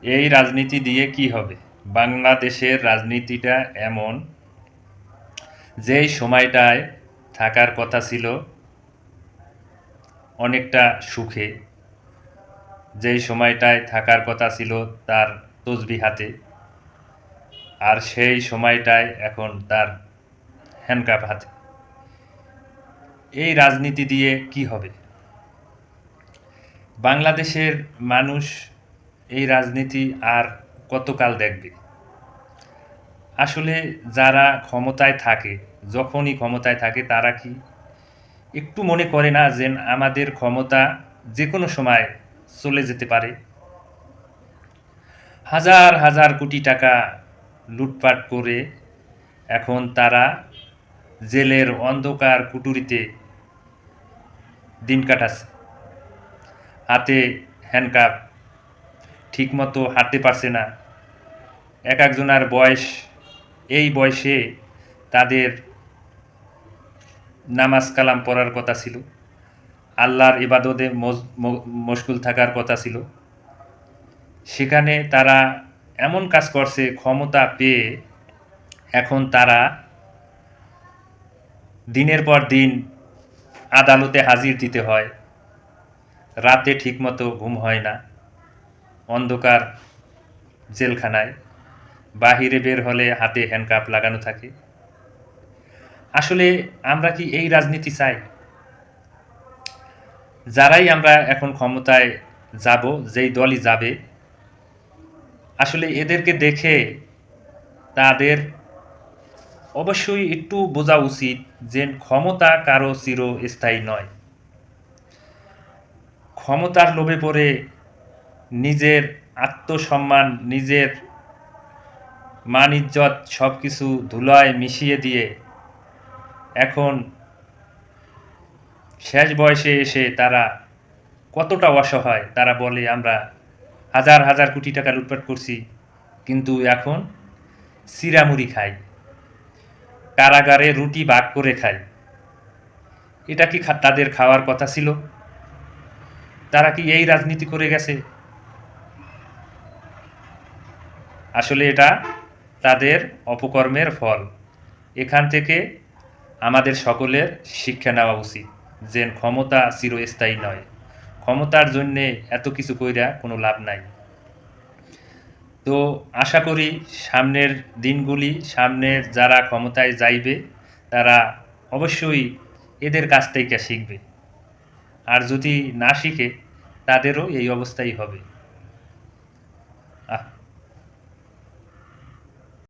এই রাজনীতি দিয়ে কি হবে? বাংলাদেশের রাজনীতিটা এমন, যেই সময়টায় থাকার কথা ছিল অনেকটা সুখে, যেই সময়টায় থাকার কথা ছিল তার তসবিহ হাতে, আর সেই সময়টায় এখন তার হ্যান্ডকাপ হাতে। এই রাজনীতি দিয়ে কি হবে? বাংলাদেশের মানুষ এই রাজনীতি আর কতকাল দেখবে? আসলে যারা ক্ষমতায় থাকে, যখনই ক্ষমতায় থাকে, তারা কি একটু মনে করে না যে আমাদের ক্ষমতা যে কোনো সময় চলে যেতে পারে? হাজার হাজার কোটি টাকা লুটপাট করে এখন তারা জেলের অন্ধকার কুঠুরিতে দিন কাটাচ্ছে। হাতে হ্যান্ডকাপ, ঠিকমতো হাঁটতে পারছে না। এক একজনের বয়স, এই বয়সে তাদের নামাজ কালাম পড়ার কথা ছিল, আল্লাহর ইবাদতে মশগুল থাকার কথা ছিল। সেখানে তারা এমন কাজ করছে, ক্ষমতা পেয়ে এখন তারা দিনের পর দিন আদালতে হাজির দিতে হয়, রাতে ঠিকমতো ঘুম হয় না, অন্ধকার জেলখানায়, বাহিরে বের হলে হাতে হ্যান্ডকাপ লাগানো থাকে। আসলে আমরা কি এই রাজনীতি চাই? যারাই আমরা এখন ক্ষমতায় যাব, যেই দলই যাবে, আসলে এদেরকে দেখে তাদের অবশ্যই একটু বোঝা উচিত যে ক্ষমতা কারো চিরস্থায়ী নয়। ক্ষমতার লোভে পড়ে নিজের আত্মসম্মান, নিজের মান ইজ্জত সব কিছু ধুলায় মিশিয়ে দিয়ে এখন শেষ বয়সে এসে তারা কতটা অসহায়। তারা বলে আমরা হাজার হাজার কোটি টাকা লুটপাট করছি, কিন্তু এখন চিঁড়ামুড়ি খাই, কারাগারে রুটি ভাগ করে খাই। এটা কি তাদের খাওয়ার কথা ছিল? তারা কি এই রাজনীতি করে গেছে? আসলে এটা তাদের অপকর্মের ফল। এখান থেকে আমাদের সকলের শিক্ষা নেওয়া উচিত যে ক্ষমতা চিরস্থায়ী নয়। ক্ষমতার জন্যে এত কিছু কইরা কোনো লাভ নাই। তো আশা করি সামনের দিনগুলি, সামনের যারা ক্ষমতায় যাইবে, তারা অবশ্যই এদের কাছ থেকে শিখবে। আর যদি না শিখে, তাদেরও এই অবস্থাই হবে।